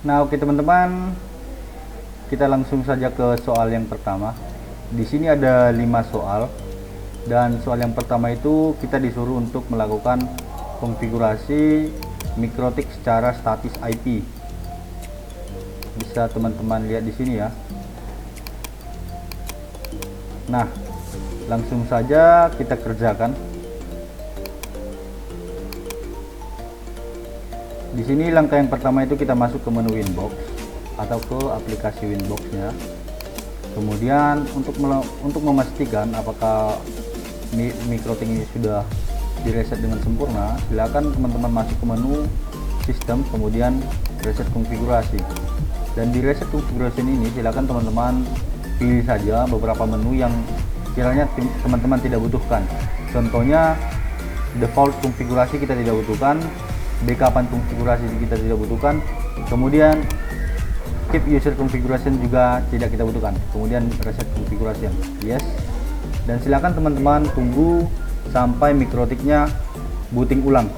Nah, oke teman-teman, kita langsung saja ke soal yang pertama. Di sini ada 5 soal, dan soal yang pertama itu kita disuruh untuk melakukan konfigurasi mikrotik secara statis IP. Bisa teman-teman lihat di sini ya. Nah, langsung saja kita kerjakan. Di sini langkah yang pertama itu kita masuk ke menu Winbox atau ke aplikasi Winbox-nya. Kemudian untuk memastikan apakah mikrotik ini sudah direset dengan sempurna, silakan teman-teman masuk ke menu sistem, kemudian reset konfigurasi. Dan di reset konfigurasi ini silakan teman-teman pilih saja beberapa menu yang kiranya teman-teman tidak butuhkan. Contohnya default konfigurasi kita tidak butuhkan, backupan konfigurasi kita tidak butuhkan, kemudian keep user configuration juga tidak kita butuhkan, kemudian reset configuration, yes. Dan silakan teman-teman tunggu sampai mikrotiknya booting ulang.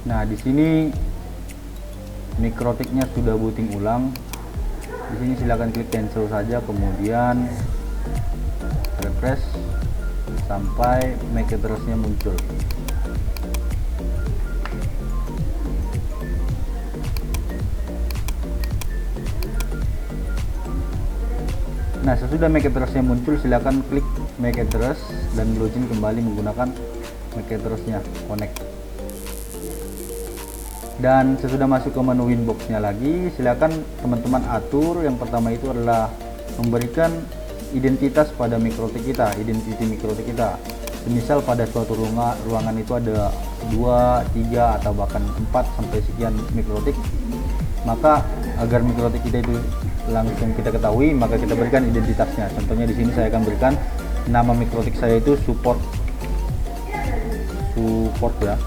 Nah, di sini mikrotiknya sudah booting ulang. Di sini silakan klik cancel saja, kemudian refresh sampai MAC address-nya muncul. Nah, sesudah MAC address-nya muncul, silakan klik MAC address dan login kembali menggunakan MAC address-nya, connect. Dan sesudah masuk ke menu Winbox-nya lagi, silakan teman-teman atur. Yang pertama itu adalah memberikan identitas pada mikrotik kita, identity mikrotik kita. Semisal pada suatu ruangan itu ada 2, 3 atau bahkan 4 sampai sekian mikrotik, maka agar mikrotik kita itu langsung kita ketahui, maka kita berikan identitasnya. Contohnya di sini saya akan berikan nama mikrotik saya itu support ya,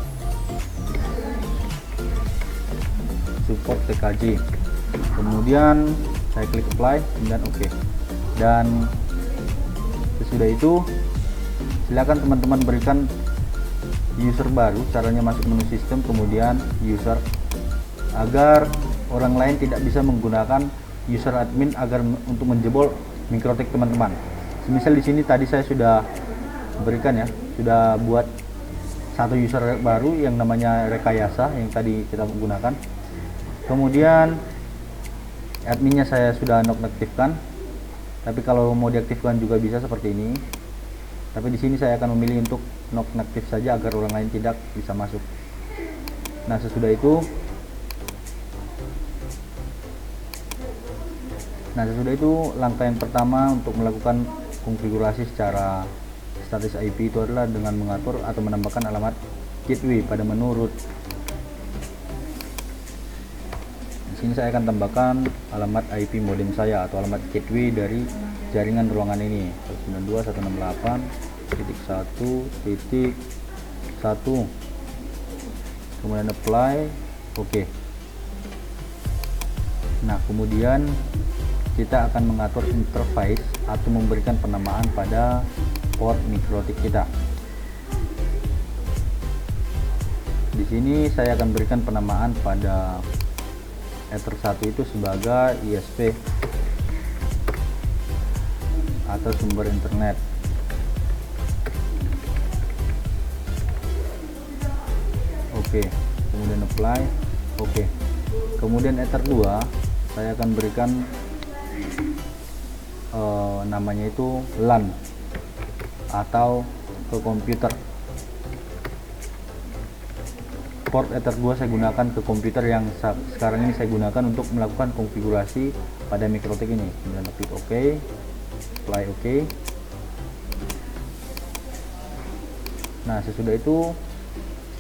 support TKJ. Kemudian saya klik apply, kemudian oke. Dan sesudah itu silakan teman-teman berikan user baru. Caranya masuk menu sistem, kemudian user, agar orang lain tidak bisa menggunakan user admin agar untuk menjebol mikrotik teman-teman. Semisal di sini tadi saya sudah berikan ya, sudah buat satu user baru yang namanya rekayasa yang tadi kita gunakan. Kemudian adminnya saya sudah nonaktifkan, tapi kalau mau diaktifkan juga bisa seperti ini. Tapi di sini saya akan memilih untuk nonaktif saja agar orang lain tidak bisa masuk. Nah, sesudah itu langkah yang pertama untuk melakukan konfigurasi secara statis IP itu adalah dengan mengatur atau menambahkan alamat gateway pada menu root. Sini saya akan tambahkan alamat IP modem saya atau alamat gateway dari jaringan ruangan ini, 192.168.1.1. kemudian apply, oke. Nah, kemudian kita akan mengatur interface atau memberikan penamaan pada port mikrotik kita. Di sini saya akan berikan penamaan pada Ether 1 itu sebagai ISP atau sumber internet. Oke, kemudian apply, oke. Kemudian Ether 2 saya akan berikan namanya itu LAN atau ke komputer. Port Ether 2 saya gunakan ke komputer yang sekarang ini saya gunakan untuk melakukan konfigurasi pada mikrotik ini. Kemudian klik OK, apply OK. Nah, sesudah itu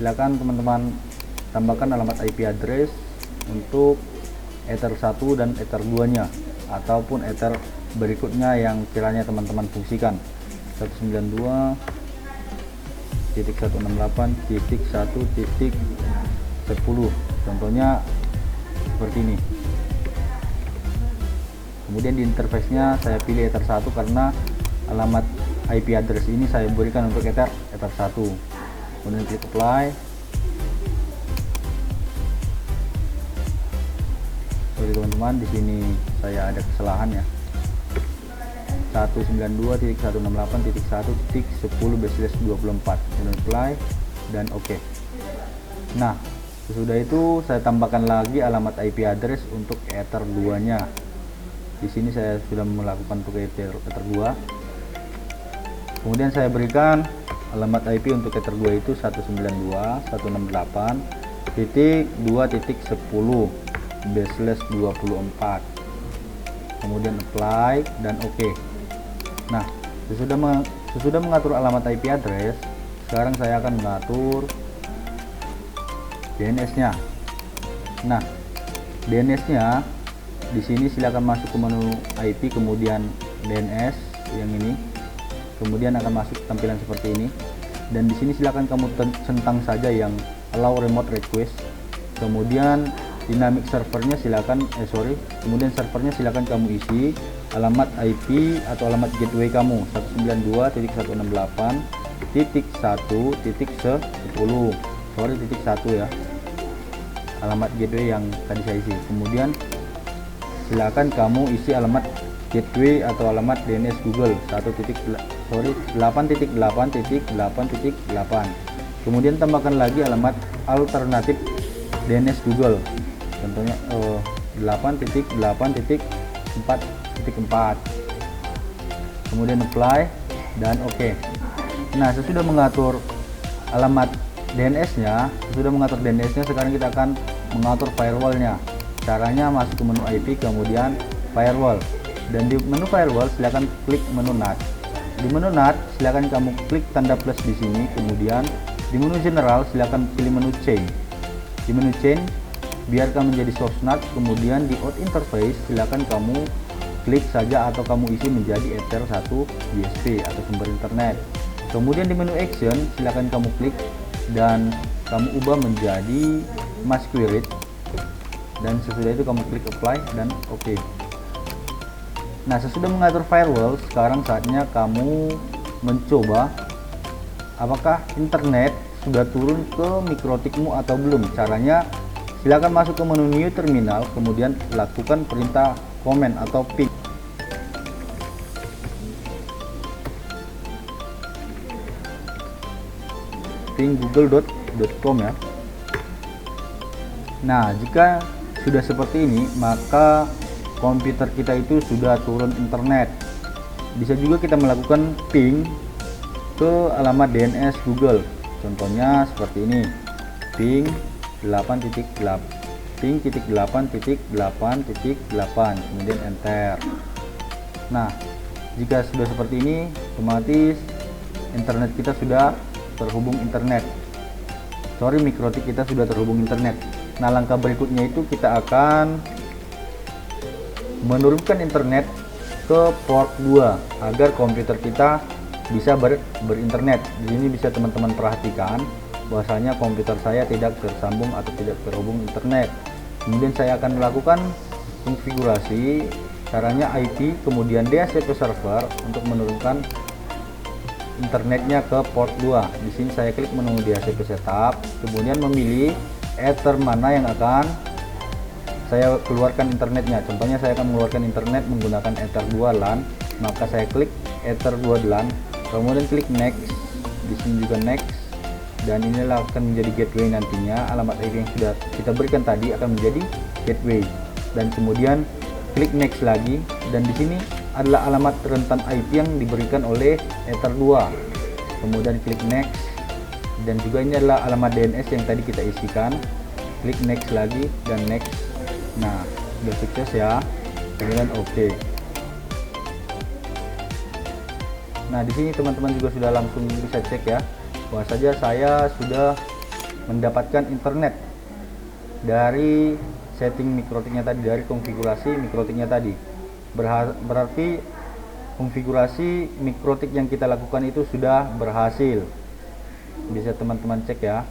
silakan teman-teman tambahkan alamat IP address untuk Ether 1 dan Ether 2 nya ataupun Ether berikutnya yang kiranya teman-teman fungsikan. 192.168.1.10 contohnya seperti ini. Kemudian di interface-nya saya pilih Ether 1 karena alamat IP address ini saya berikan untuk Ether 1. Kemudian klik apply. Sorry teman-teman, di sini saya ada kesalahan ya. 192.168.1.10/24. Kemudian apply dan oke. Nah, sesudah itu saya tambahkan lagi alamat IP address untuk Ether 2-nya. Di sini saya sudah melakukan untuk Ether 2. Kemudian saya berikan alamat IP untuk Ether 2 itu 192.168.2.10/24. Kemudian apply dan oke. Nah, sesudah mengatur alamat IP address, sekarang saya akan mengatur DNS-nya. Nah, DNS-nya di sini silakan masuk ke menu IP, kemudian DNS yang ini. Kemudian akan masuk tampilan seperti ini. Dan di sini silakan kamu centang saja yang allow remote request. Kemudian dynamic servernya silakan kemudian servernya silakan kamu isi alamat IP atau alamat gateway kamu 192.168.1.10. titik 1 ya, alamat gateway yang tadi saya isi. Kemudian silakan kamu isi alamat gateway atau alamat DNS Google 8.8.8.8. Kemudian tambahkan lagi alamat alternatif DNS Google, contohnya 8.8.4.4. Kemudian apply dan oke. Nah, sesudah mengatur alamat DNS-nya, sekarang kita akan mengatur firewall-nya. Caranya masuk ke menu IP, kemudian firewall, dan di menu firewall silakan klik menu NAT. Di menu NAT silakan kamu klik tanda plus di sini, kemudian di menu general silakan pilih menu chain. Di menu chain biarkan menjadi source NAT, kemudian di out interface silakan kamu klik saja atau kamu isi menjadi Ether 1 DSP atau sumber internet. Kemudian di menu action silakan kamu klik dan kamu ubah menjadi masquerade, dan sesudah itu kamu klik apply dan oke. Nah, sesudah mengatur firewall, sekarang saatnya kamu mencoba apakah internet sudah turun ke mikrotikmu atau belum. Caranya silakan masuk ke menu new terminal, kemudian lakukan perintah comment atau ping. google.com ya. Nah, jika sudah seperti ini, maka komputer kita itu sudah turun internet. Bisa juga kita melakukan ping ke alamat DNS Google, contohnya seperti ini, ping 8.8.8.8, kemudian enter. Nah, jika sudah seperti ini, otomatis internet kita sudah terhubung internet. Mikrotik kita sudah terhubung internet. Nah, langkah berikutnya itu kita akan menurunkan internet ke port 2 agar komputer kita bisa berinternet. Di sini bisa teman-teman perhatikan bahwasanya komputer saya tidak tersambung atau tidak terhubung internet. Kemudian saya akan melakukan konfigurasi, caranya IP kemudian DHCP server untuk menurunkan internetnya ke port 2. Di sini saya klik menu DHCP setup, kemudian memilih Ether mana yang akan saya keluarkan internetnya. Contohnya saya akan mengeluarkan internet menggunakan Ether 2 LAN, maka saya klik Ether 2 LAN, kemudian klik next. Di sini juga next, dan inilah akan menjadi gateway nantinya. Alamat IP yang sudah kita berikan tadi akan menjadi gateway, dan kemudian klik next lagi, dan di sini adalah alamat rentan IP yang diberikan oleh Ether 2. Kemudian klik next, dan juga ini adalah alamat DNS yang tadi kita isikan. Klik next lagi dan next. Nah, sudah sukses ya. Kemudian oke. Nah, di sini teman-teman juga sudah langsung bisa cek ya, bahwa saja saya sudah mendapatkan internet dari setting mikrotiknya tadi, dari konfigurasi mikrotiknya tadi. Berarti konfigurasi mikrotik yang kita lakukan itu sudah berhasil. Bisa teman-teman cek ya.